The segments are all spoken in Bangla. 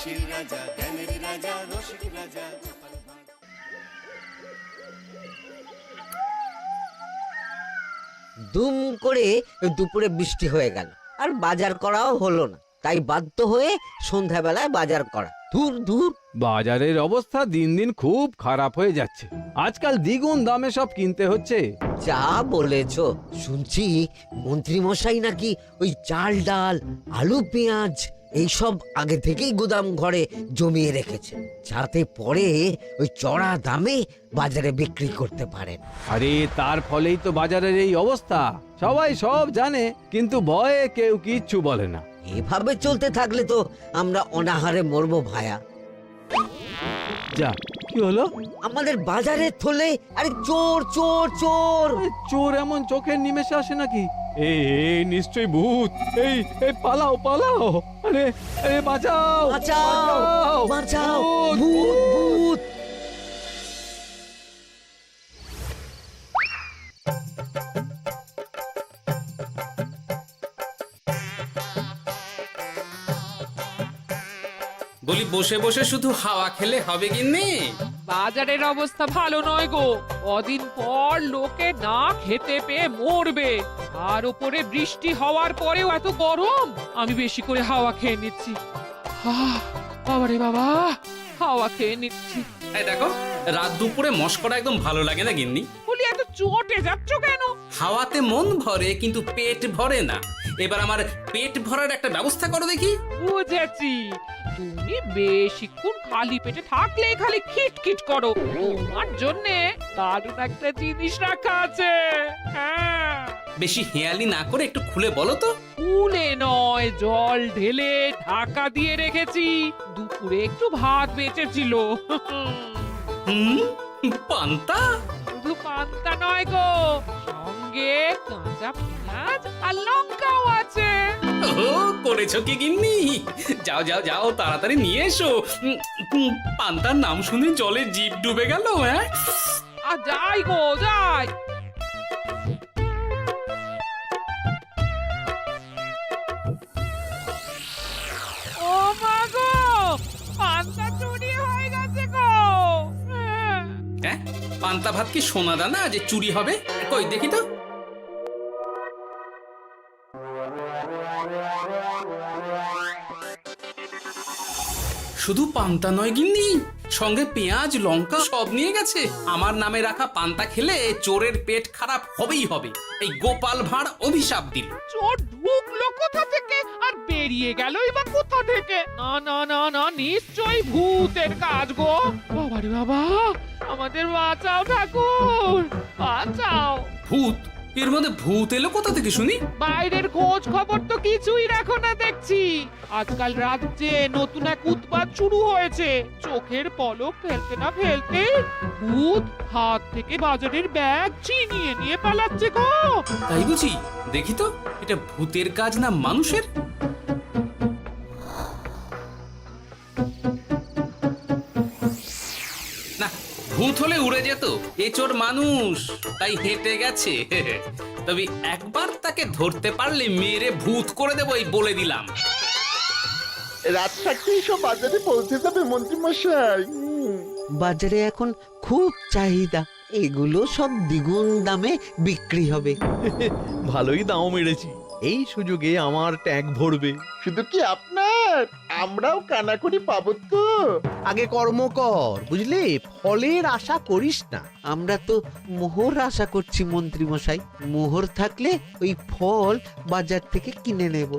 হাসির রাজা, জ্ঞানের রাজা, রসিক রাজা। দুম করে দুপুরে বৃষ্টি হয়ে গেল, আর বাজার করাও হলো না। তাই বাধ্য হয়ে সন্ধ্যাবেলায় বাজার করা। দূর দূর। বাজারের অবস্থা দিন দিন খুব খারাপ হয়ে যাচ্ছে। আজকাল দ্বিগুণ দামে সব কিনতে হচ্ছে। যা বলেছ। শুনছি মন্ত্রী মশাই নাকি ওই চাল ডাল আলু পেঁয়াজ এইসব আগে থেকেই গুদাম ঘরে জমিয়ে রেখেছে, যাতে পরে ওই চড়া দামে বাজারে বিক্রি করতে পারেন। আরে তার ফলেই তো বাজারের এই অবস্থা। সবাই সব জানে, কিন্তু ভয়ে কেউ কিচ্ছু বলে না। এভাবে চলতে থাকলে তো আমরা অনাহারে মরবো ভায়া। যা, কি হলো? আমাদের বাজারে থলে আরে চোর চোর চোর। চোর এমন চোখের নিমেষে আসে নাকি? এই নিশ্চয়ই ভূত। এই পালাও পালাও। আরে আরে বাঁচাও বাঁচাও বাঁচাও, ভূত ভূত। বলি বসে বসে শুধু হাওয়া খেলে হবে গিন্নি? বাজারের অবস্থা ভালো নয় গো। কদিন পর লোকে না খেতে পেয়ে মরবে, আর উপরে বৃষ্টি হওয়ার পরেও এত গরম। আমি বেশি করে হাওয়া খেয়ে নিচ্ছি। বাবারে বাবা, হাওয়া খেয়ে নিচ্ছি। এই দেখো, রাত দুপুরে মস্করা একদম ভালো লাগে না গিন্নি। বলি এত চটে যাচ্ছ কেন? হাওয়াতে মন ভরে কিন্তু পেট ভরে না। এবার আমার পেট ভরার একটা ব্যবস্থা করো দেখি। বুঝেছি, তুমি বেশিক্ষণ খালি পেটে থাকলে খালি খিটখিট করো। তোমার জন্যে দারুণ একটা জিনিস রাখা আছে। হ্যাঁ, বেশি হেয়ালি না করে একটু খুলে বলো তো। ফুলে নয়, জল ঢেলে ঢাকা দিয়ে রেখেছি। দুপুরে একটু ভাত বেঁচেছিল। হুম, পান্তা? শুধু পান্তা নয় গো, সঙ্গে কাঁচা পেঁয়াজ আর লঙ্কাও আছে। ও, করেছো কি গিন্নি? যাও যাও যাও, তাড়াতাড়ি নিয়ে এসো। পান্তার নাম শুনে জলে জিভ ডুবে গেল। হ্যাঁ, আর যাই গো যাই। ও মা গো, পান্তা চুরি হয়ে গেছে গো। হ্যাঁ, পান্তা ভাত কি সোনা দানা যে চুরি হবে? কই দেখি তো। শুধু পান্তা নয় গিন্নি, সঙ্গে পেঁয়াজ লঙ্কা সব নিয়ে গেছে। আমার নামে রাখা পান্তা খেলে চোরের পেট খারাপ হবেই হবে। এই গোপাল ভাঁড় অভিশাপ দিল। চোর ঢুকলো কোথা থেকে আর বেরিয়ে গেলই বা কোথা থেকে? না না না না, নিশ্চয়ই ভূতের কাজ গো। বাবারে বাবা, আমাদের বাঁচাও ঠাকুর, বাঁচাও। ভূত? এর মধ্যে ভূত এলো কোথা থেকে শুনি? বাইরের খোঁজ খবর তো কিছুই রাখো না দেখছি। আজকাল রাজ্যে নতুন এক উৎপাত শুরু হয়েছে। চোখের পলক ফেলতে না ফেলতে ভূত হাত থেকে বাজারের ব্যাগ ছিনিয়ে নিয়ে পালাচ্ছে গো। তাই বুঝি? দেখি তো, এটা ভূতের কাজ না মানুষের? না, ভূত হলে উড়ে যেত। এ চোর মানুষ, তাই হেঁটে গেছে। তবে একবার তাকে ধরতে পারলে মেরে ভূত করে দেবো, এই বলে দিলাম। রাত থাকতেই সব বাজারে পৌঁছে যাবে মন্ত্রী মশাই। বাজারে এখন খুব চাহিদা, এগুলো সব দ্বিগুণ দামে বিক্রি হবে। ভালোই দাম মেরেছি, এই সুযোগে আমার ট্যাঙ্ক ভরবে। শুধু কি আপনার, আমরাও কানাকড়ি পাবো তো। আগে কর্ম কর, বুঝলে, ফলের আশা করিস না। আমরা তো মোহর আশা করছি মন্ত্রী মশাই। মোহর থাকলে ওই ফল বাজার থেকে কিনে নেব।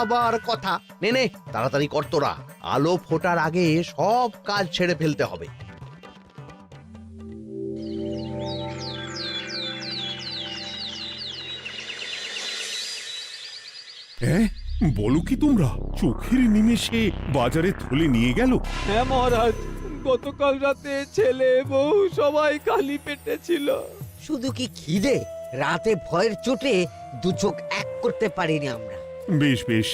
আবার কথা, নে নে তাড়াতাড়ি কর তোরা, আলো ফোটার আগে সব কাজ ছেড়ে ফেলতে হবে। হ্যাঁ, বলো কি তোমরা? চোখের নিমেষে বাজারে থলে নিয়ে গেল? হ্যাঁ মহারাজ, গতকাল রাতে ছেলে বউ সবাই খালি পেটে ছিল। শুধু কি খিদে, রাতে ভয়ের চোটে দু চোখ এক করতে পারিনি আমরা। বেশ বেশ,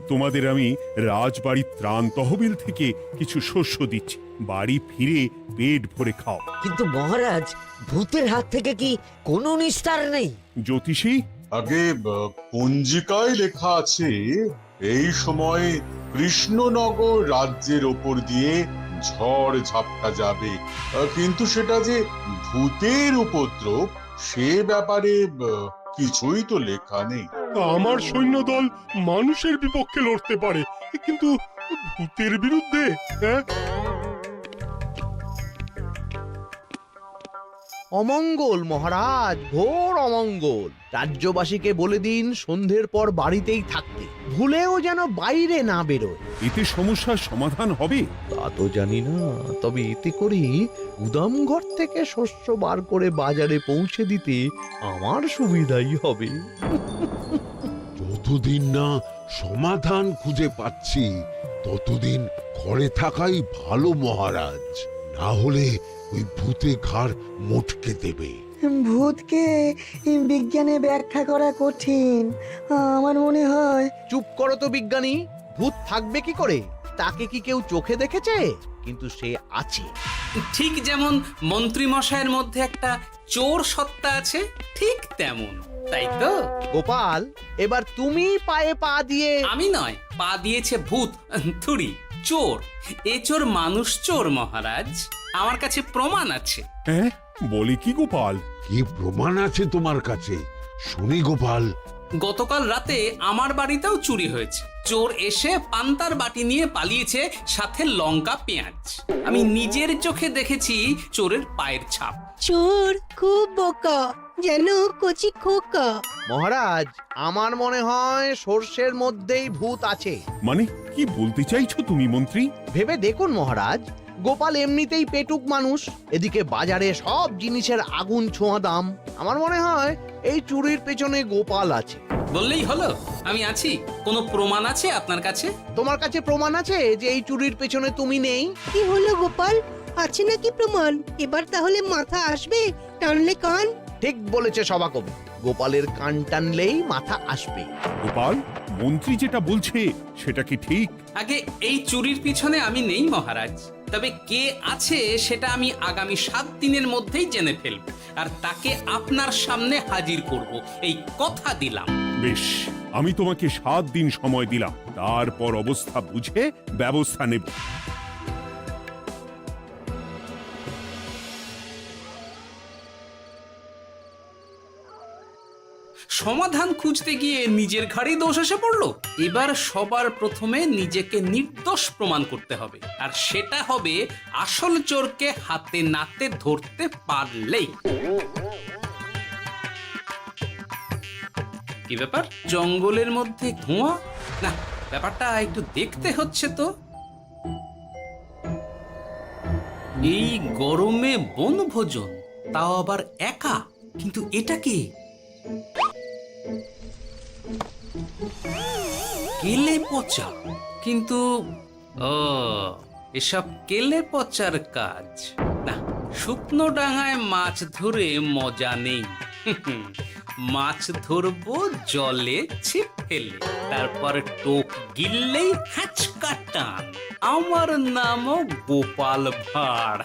তোমাদের আমি রাজবাড়ির ত্রাণ তহবিল থেকে কিছু শস্য দিচ্ছি। বাড়ি ফিরে পেট ভরে খাও। কিন্তু মহারাজ, ভূতের হাত থেকে কি কোনো নিস্তার নেই? জ্যোতিষী, আগে পঞ্জিকায় লেখা আছে এই সময় কৃষ্ণনগর রাজ্যের ওপর দিয়ে ঝড় ঝাপটা যাবে, কিন্তু সেটা যে ভূতের উপদ্রব সে ব্যাপারে কিছুই তো লেখা নেই। আমার সৈন্যদল মানুষের বিপক্ষে লড়তে পারে, কিন্তু ভূতের বিরুদ্ধে? হ্যাঁ, অমঙ্গল মহারাজ, ঘোর অমঙ্গল। রাজ্যবাসীকে বলে দিন সন্ধ্যের পর বাড়িতেই থাকতে, ভুলেও যেন বাইরে না বেরোয়। এতে সমস্যার সমাধান হবে? তা তো জানি না, তবে এতে করে গুদামঘর থেকে শস্য বার করে বাজারে পৌঁছে দিতে আমার সুবিধাই হবে। যতদিন না সমাধান খুঁজে পাচ্ছি ততদিন ঘরে থাকাই ভালো মহারাজ, না হলে ওই ভূতে ঘাড় মোটকে দেবে। ভূতকে বিজ্ঞানে ব্যাখ্যা করা কঠিন, আমার মনে হয়। চুপ করো তো বিজ্ঞানী, ভূত থাকবে কি করে? তাকে কি কেউ চোখে দেখেছে? কিন্তু সে আছে। ঠিক যেমন মন্ত্রী মশাইয়ের মধ্যে একটা চোর সত্তা আছে, ঠিক তেমন, তাই তো? গোপাল, এবার তুমি পায়ে পা দিয়ে। আমি নয়, পা দিয়েছে ভূত, থুড়ি চোর। এ চোর মানুষ চোর মহারাজ, আমার কাছে প্রমাণ আছে। হ্যাঁ, বলে কি গোপাল? কি প্রমাণ আছে তোমার কাছে? শুনি গোপাল। গতকাল রাতে আমার বাড়িতেও চুরি হয়েছে। চোর এসে পান্তার বাটি নিয়ে পালিয়েছে, সাথে লঙ্কা পেঁয়াজ। আমি নিজের চোখে দেখেছি চোরের পায়ের ছাপ। চোর খুব বোকা, যেন কচি খোকা। মহারাজ, আমার মনে হয় সর্ষের মধ্যেই ভূত আছে। মানে কি বলতে চাইছো তুমি মন্ত্রী? ভেবে দেখুন মহারাজ, গোপাল এমনিতেই পেটুক মানুষ, এদিকে বাজারে সব জিনিসের আগুন ছোঁয়া দাম। আমার মনে হয় এই চুরির পেছনে গোপাল আছে। বললেই হলো আমি আছি। কোনো প্রমাণ আছে আপনার কাছে? তোমার কাছে প্রমাণ আছে যে এই চুরির পেছনে তুমি নেই? কি হলো গোপাল, আছে নাকি প্রমাণ? এবার তাহলে মাথা আসবে, টানলে কান। ঠিক বলেছে সভাকবি, গোপালের কান টানলেই মাথা আসবে। গোপাল, মন্ত্রী যেটা বলছে সেটা কি ঠিক? আগে এই চুরির পিছনে আমি নেই মহারাজ, তবে কে আছে সেটা আমি আগামী 7 দিনের মধ্যেই জেনে ফেলব, আর তাকে আপনার সামনে হাজির করব, এই কথা দিলাম। বেশ, আমি তোমাকে 7 দিন সময় দিলাম, তারপর অবস্থা বুঝে ব্যবস্থা নেব। সমাধান খুঁজতে গিয়ে নিজের ঘাড়েই দোষ এসে পড়লো। এবার সবার প্রথমে নিজেকে নির্দোষ প্রমাণ করতে হবে, আর সেটা হবে আসল চোরকে হাতে নাতে ধরতে পারলেই। কি ব্যাপার, জঙ্গলের মধ্যে ধোঁয়া? না, ব্যাপারটা একটু দেখতে হচ্ছে তো। এই গরমে বনভোজন, তাও আবার একা, কিন্তু এটা কি? কেলে পচা, কিন্তু এসব কেলে পচার কাজ না। শুকনো ডাঙায় মাছ ধরে মজা নেই। মাছ ধরবো জলে ছিপ ফেলে, তারপর টোপ গিললেই হ্যাঁচকা টান। আমার নামও গোপাল ভাঁড়।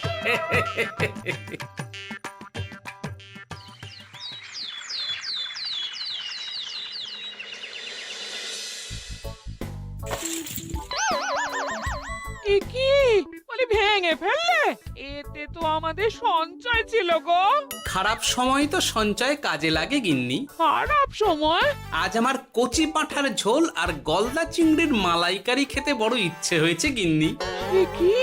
কি বলি, ভেঙে ফেললে? এতে তো আমাদের সঞ্চয় ছিল গো। খারাপ সময় তো সঞ্চয় কাজে লাগে গিন্নি। খারাপ সময়? আজ আমার কচি পাঁঠার ঝোল আর গলদা চিংড়ির মালাইকারি খেতে বড় ইচ্ছে হয়েছে গিন্নি। কি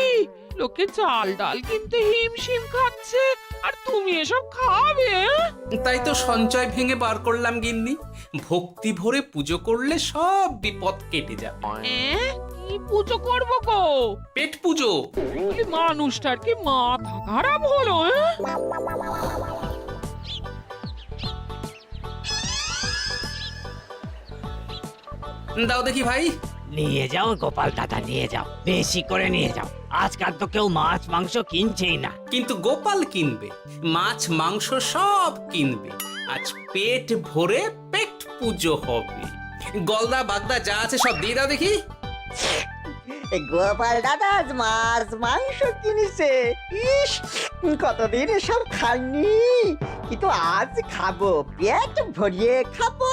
লোকে চাল ডাল কিনতে হিমশিম খাচ্ছে, আর তুমি এসব খাবে? তাই তো সঞ্চয় ভেঙে বার করলাম গিন্নি। ভক্তি ভরে পুজো করলে সব বিপদ কেটে যাবে। কি পুজো করবো গো? পেট পুজো। মানুষটার কি মাথা খারাপ হলো? দাও দেখি ভাই। নিয়ে যাও গোপাল দাদা, নিয়ে যাও, বেশি করে নিয়ে যাও। আজকাল তো কেউ মাছ মাংস কিনছেই না। কিন্তু গোপাল কিনবে, মাছ মাংস সব কিনবে। আজ পেট ভরে পেট পুজো হবে। গলদা বাগদা যা আছে সব দিয়ে দাও দেখি। গোপাল দাদা মাছ মাংস কিনেছে, ইস কতদিন এসব খাইনি, কিন্তু আজ খাবো, পেট ভরিয়ে খাবো।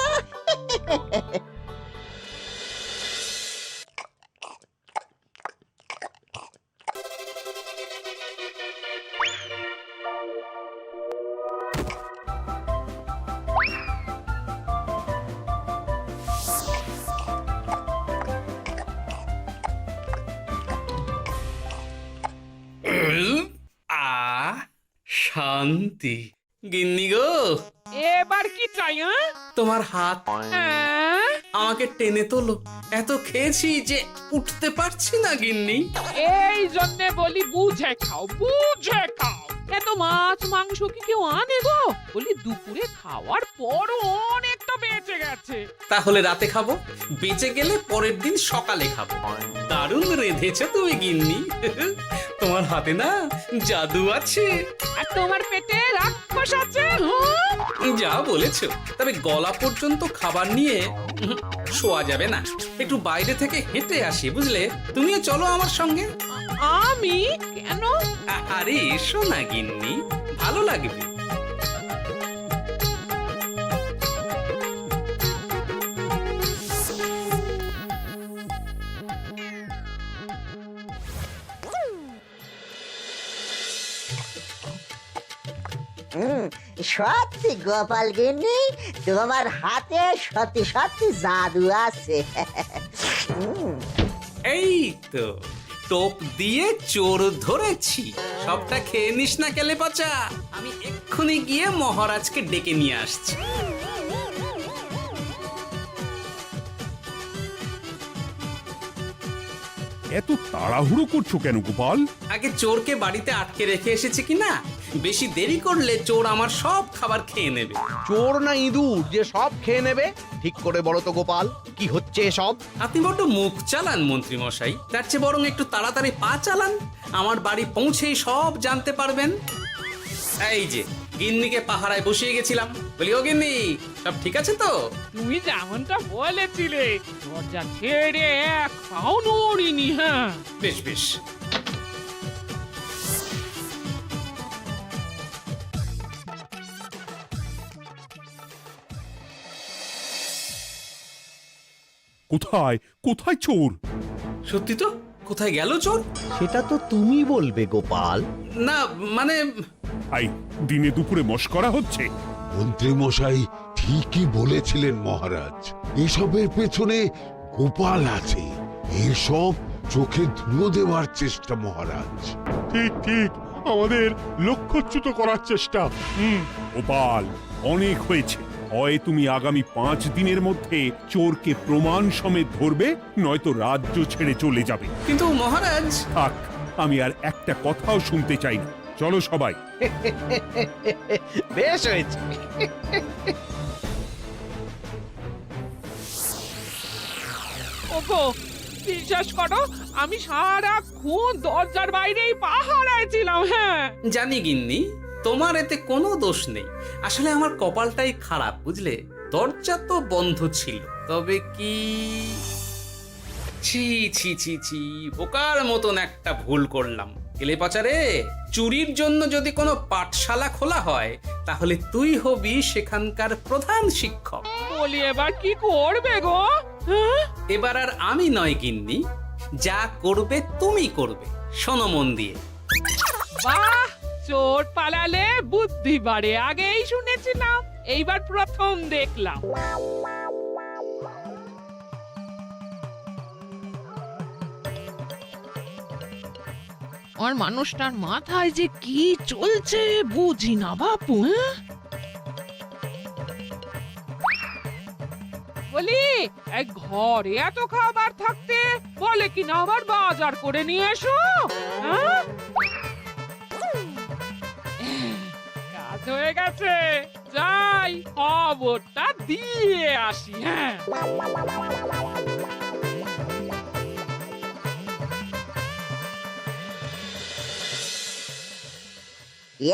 শান্তি। গিন্নি গো, এবার কি চাই? তোমার হাত হ্যাঁ? আমাকে টেনে তোলো, এত খেয়েছি যে উঠতে পারছি না গিন্নি। এই জন্যে বলি বুঝে খাও, বুঝে খাও। এত মাছ মাংস কি কেউ আনে গো? বলি দুপুরে খাওয়ার পরও অনেকটা বেঁচে গেছে। তাহলে রাতে খাবো, বেঁচে গেলে পরের দিন সকালে খাবো। দারুণ রেঁধেছো তুমি গিন্নি। তোমার হাতে না জাদু আছে। আর তোমার পেটে রাক্ষস আছে। যা বলেছো, তবে গলা পর্যন্ত খাবার নিয়ে শোয়া যাবে না। একটু বাইরে থেকে হেঁটে আসি, বুঝলে? তুমিও চলো আমার সঙ্গে। আমি কেন? আরে এসো না গিন্নি, ভালো লাগবে। সত্যি গোপাল গিন্নি, তোমার হাতে সত্যি সত্যি জাদু আছে। এই তো টোপ দিয়ে চোর ধরেছি। সবটা খেয়ে নিস না কেলে পচা। আমি এক্ষুনি গিয়ে মহারাজকে ডেকে নিয়ে আসছি। এত তাড়াহুড়ো করছো কেন গোপাল? আগে চোরকে বাড়িতে আটকে রেখে এসেছি কিনা, বেশি দেরি করলে চোর আমার সব খাবার খেয়ে নেবে। চোর না ইঁদুর যে সব খেয়ে নেবে? ঠিক করে বলো তো গোপাল, কি হচ্ছে এসব? আপনি বড্ড মুখ চালান মন্ত্রী মশাই, তার চেয়ে বরং একটু তাড়াতাড়ি পা চালান, আমার বাড়ি পৌঁছেই সব জানতে পারবেন। এই যে গিন্নিকে পাহারায় বসিয়ে গেছিলাম, বলি ও গিন্নি, সব ঠিক আছে তো? তুমি যেমনটা বলেছিলে, দরজা ছেড়ে এক পাও নড়িনি। হ্যাঁ, বেশ বেশ। কোথায় কোথায় চোর? সত্যি তো, কোথায় গেল চোর? সেটা তো তুমি বলবে গোপাল। না মানে আই দিনে দুপুরে মশকরা হচ্ছে। মন্ত্রী মশাই ঠিকই বলেছিলেন মহারাজ, এসবের পেছনে গোপাল আছে। এসব চোখে ধুলো দেওয়ার চেষ্টা মহারাজ। ঠিক ঠিক, আমাদের লক্ষ্যচ্যুত করার চেষ্টা। গোপাল, অনেক হয়েছে। হয় তুমি আগামী 5 দিনের মধ্যে চোরকে প্রমাণ সমেত ধরবে, নয়তো রাজ্য ছেড়ে চলে যাবে। কিন্তু মহারাজ। থাক, আমি আর একটা কথাও শুনতে চাই না। চলো সবাই। বেশ হয়েছে। ওগো, বিশ্বাস করো, আমি সারাক্ষণ দরজার বাইরেই পাহারায় ছিলাম। হ্যাঁ, জানি গিন্নি, তোমার এতে কোনো দোষ নেই। আসলে আমার কপালটাই খারাপ, বুঝলে? দরজা তো বন্ধ ছিল, তবে কি ছি ছি ছি ছি, বোকার মতন একটা ভুল করলাম। কেলে পাচারে, চুরির জন্য যদি কোনো পাঠশালা খোলা হয়, তাহলে তুই হবি সেখানকার প্রধান শিক্ষক। বলি এবার কি করবে গো? হ্যাঁ? এবার আর আমি নয় গিন্নি, যা করবে তুমি করবে। শোনো মন দিয়ে। বাহ, চোর পালালে বুদ্ধি বাড়ে, আগেই শুনেছিলাম, এইবার প্রথম দেখলাম। আর মানুষটার মাথায় যে কি চলছে বুঝি না বাপু। বলি, এক ঘরে এত খাবার থাকতে বলে কিনা আবার বাজার করে নিয়ে এসো। হ্যাঁ, কাজ হয়ে গেছে, যাই খবরটা দিয়ে আসি। হ্যাঁ,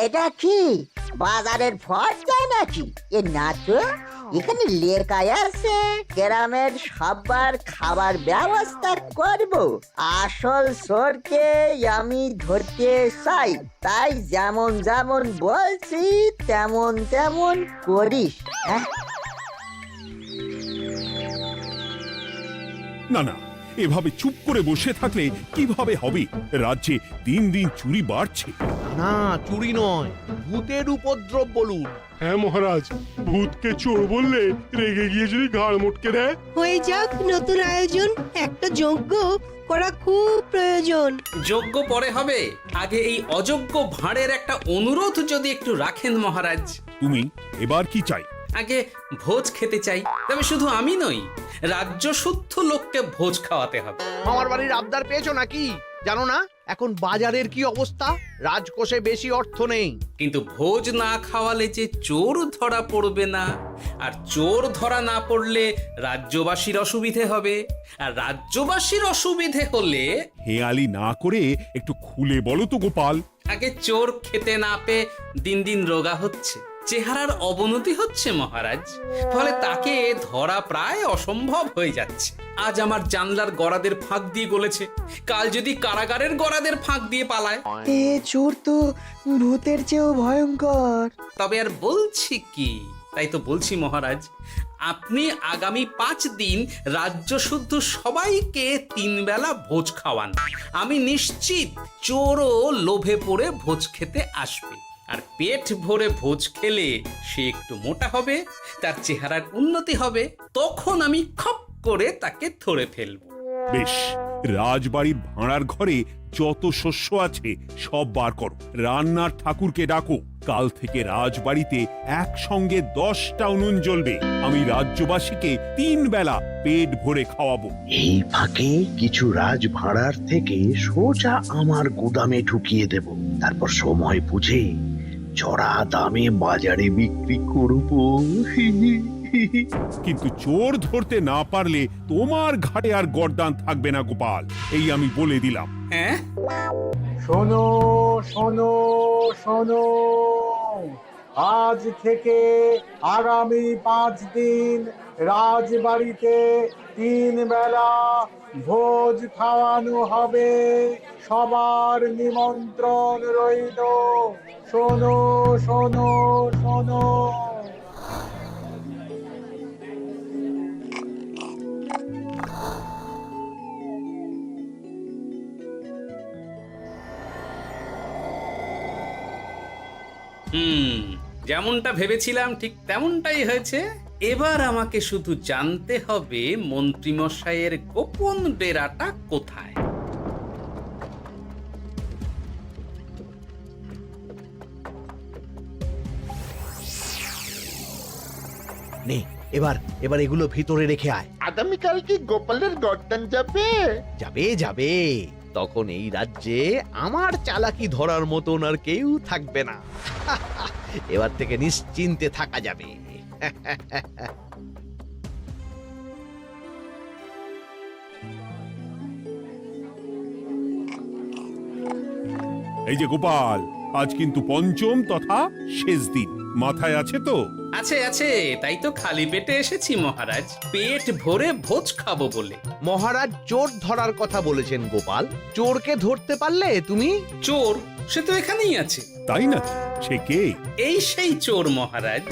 এটা কি বাজারের ফর্দা নাকি? এ না তো, এখানে লেখা আছে গ্রামের সবার খাবার ব্যবস্থা করব। আসল চোরকে আমি ধরতে চাই, তাই যেমন যেমন বলছি তেমন তেমন করিস। হ্যাঁ, না না, এভাবে চুপ করে বসে থাকলে কিভাবে হবে? রাজ্যে দিন দিন চুরি বাড়ছে। না, চুরি নয়, ভূতের উপদ্রব বলুন। হ্যাঁ মহারাজ, ভূতকে চোর বললে রেগে গিয়ে যদি ঘাড় মটকে দেয়। হয়ে যাক নতুন আয়োজন, একটা যজ্ঞ করা খুব প্রয়োজন। যোগ্য পরে হবে, আগে এই অযোগ্য ভাঁড়ের একটা অনুরোধ যদি একটু রাখেন মহারাজ। তুমি এবার কি চাই? আগে ভোজ খেতে চাই, তবে শুধু আমি নই, রাজ্য শুদ্ধ লোককে ভোজ খাওয়াতে হবে। আমার বাড়ির আবদার পেয়েছো নাকি? জানো না এখন বাজারের কি অবস্থা? রাজকোষে বেশি অর্থ নেই। কিন্তু ভোজ না খাওয়ালে যে চোর ধরা পড়বে না, আর চোর ধরা না পড়লে রাজ্যবাসীর অসুবিধে হবে, আর রাজ্যবাসীর অসুবিধে হলে হেয়ালি না করে একটু খুলে বলো তো গোপাল। আগে চোর খেতে না পেয়ে দিন দিন রোগা হচ্ছে, চেহারার অবনতি হচ্ছে মহারাজ, ফলে তাকে ধরা প্রায় অসম্ভব হয়ে যাচ্ছে। আজ আমার জানলার গড়াদের ফাঁক দিয়ে গলেছে, কাল যদি কারাগারের গড়াদের ফাঁক দিয়ে পালায়। এ চোর তো ভূতের চেয়েও ভয়ঙ্কর। তবে আর বলছি কি, তাই তো বলছি মহারাজ, আপনি আগামী 5 দিন রাজ্য শুদ্ধ সবাইকে 3 বেলা ভোজ খাওয়ান। আমি নিশ্চিত চোরও লোভে পড়ে ভোজ খেতে আসবে, আর পেট ভরে ভোজ খেলে সে একটু মোটা হবে, তার চেহারার উন্নতি হবে, তখন আমি খপ করে তাকে ধরে ফেলব। বেশ, রাজবাড়ির ভাঁড়ার ঘরে যত শস্য আছে সব বার করো, রান্নার ঠাকুরকে ডাকো। কাল থেকে রাজবাড়িতে একসঙ্গে 10টা উনুন জ্বলবে। আমি রাজ্যবাসীকে 3 বেলা পেট ভরে খাওয়াবো। এই ফাঁকে কিছু রাজ ভাড়ার থেকে সোজা আমার গুদামে ঢুকিয়ে দেব, তারপর সময় বুঝে চড়া দামে বাজারে বিক্রি করব। কিন্তু চোর ধরতে না পারলে তোমার ঘাটে আর গর্দান থাকবে না গোপাল, এই আমি বলে দিলাম। হ্যাঁ, শোনো শোনো শোনো, আজ থেকে আগামী 5 দিন রাজবাড়িতে 3 বেলা ভোজ খাওয়ানো হবে, সবার নিমন্ত্রণ রইল। শোনো শোনো শোনো। যেমনটা ভেবেছিলাম ঠিক তেমনটাই হয়েছে। এবার আমাকে শুধু জানতে হবে মন্ত্রীমশাইয়ের গোপন ডেরাটা কোথায়। নে এবার এবার এগুলো ভিতরে রেখে আয়। আগামীকাল কি গোপালের গর্দান যাবে? যাবে যাবে, তখন এই রাজ্যে আমার চালাকি ধরার মতন আর কেউ থাকবে না। এবার থেকে নিশ্চিন্তে থাকা যাবে। এই যে গোপাল, আজ কিন্তু পঞ্চম তথা শেষ দিন, মাথায় আছে তো? আছে আছে, তাই তো খালি পেটে এসেছি মহারাজ, পেট ভরে ভোজ খাবো বলে। মহারাজ চোর ধরার কথা বলেছেন গোপাল, চোরকে ধরতে পারলে তুমি? চোর সে তো এখানেই আছে। তাই নাকি? সে কে? এই সেই চোর মহারাজ।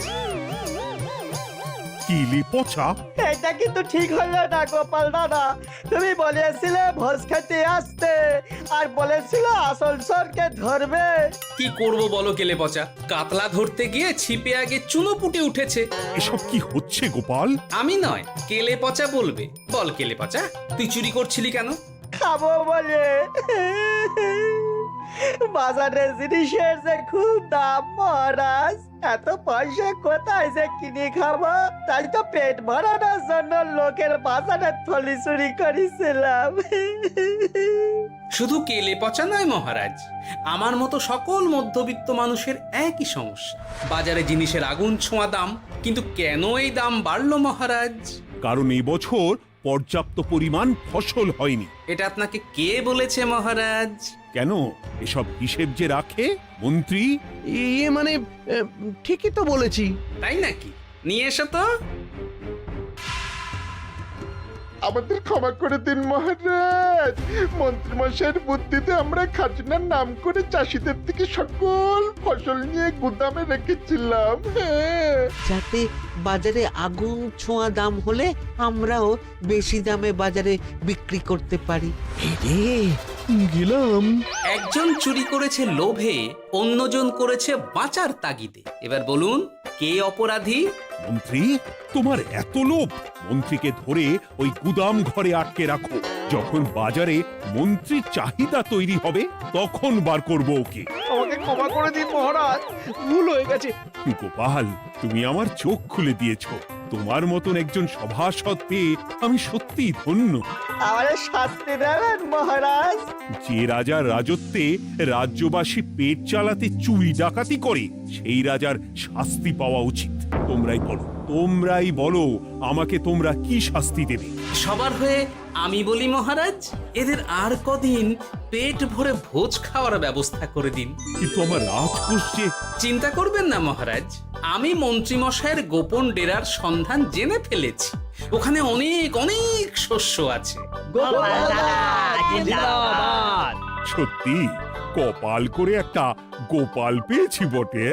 কিলি পচা, এটা কিন্তু ঠিক হলো না গোপাল দাদা। তুমি বলেছিলে ভোজ খেতে আসতে, আর বলেছিলে আসল চোরকে ধরবে। কি করব বলো কেলে পচা, কাতলা ধরতে গিয়ে ছিপে আগে চুনো পুটে উঠেছে। এসব কি হচ্ছে গোপাল? আমি নয়, কেলে পচা বলবে। বল কেলে পচা, তুই চুরি করছিলি কেন? খাবো বলে। বাজারের জিনিসের যে খুব দাম মহারাজ, এত পয়সা কোথায় যে কিনে খাবো, তাই তো পেট ভরানোর জন্য লোকের বাজারের থলি চুরি করেছিলাম। শুধু কেলে পচা নয় মহারাজ, আমার মতো সকল মধ্যবিত্ত মানুষের একই সমস্যা। বাজারে জিনিসের আগুন ছোঁয়া দাম, কিন্তু কেন এই দাম বাড়লো মহারাজ? কারণ এই বছর পর্যাপ্ত পরিমাণ ফসল হয়নি। এটা আপনাকে কে বলেছে মহারাজ? কেন, এসব হিসেব যে রাখে মন্ত্রী। ইয়ে মানে ঠিকই তো বলেছি। তাই নাকি? নিয়ে এসো তো। আমাদের ক্ষমা করে দিন মহারাজ, মন্ত্রীমশাইয়ের বুদ্ধিতে আমরা খাজনার নাম করে চাষিদের থেকে সকল ফসল নিয়ে গুদামে রেখেছিলাম। যাতে বাজারে আগুন ছোঁয়া দাম হলে আমরাও বেশি দামে বাজারে বিক্রি করতে পারি। গেলাম। একজন চুরি করেছে লোভে, অন্যজন করেছে বাঁচার তাগিদে। এবার বলুন কে অপরাধী? মন্ত্রী, তোমার এত লোভ! মন্ত্রীকে ধরে ওই গুদাম ঘরে আটকে রাখো। যখন বাজারে মন্ত্রীর চাহিদা তৈরি হবে তখন বার করব ওকে। আমাকে ক্ষমা করে দিন মহারাজ, ভুল হয়ে গেছে। গোপাল, তুমি আমার চোখ খুলে দিয়েছ। তোমার মতন একজন সভাসদ পেয়ে আমি সত্যিই ধন্য। আমারে শাস্তি দেবেন মহারাজ? যে রাজার রাজত্বে রাজ্যবাসী পেট চালাতে চুরি ডাকাতি করে সেই রাজার শাস্তি পাওয়া উচিত। তোমরাই বলো আমাকে তোমরা কি শাস্তি দেবে? সবার হয়ে আমি বলি মহারাজ, এদের আর কদিন পেট ভরে ভোজ খাওয়ার ব্যবস্থা করে দিন। কিন্তু আমার রাজকোষ যে... চিন্তা করবেন না মহারাজ, আমি মন্ত্রীমশাইয়ের গোপন ডেরার সন্ধান জেনে ফেলেছি। ওখানে অনেক অনেক শস্য আছে। সত্যি কপাল করে একটা গোপাল পেয়েছি বটে।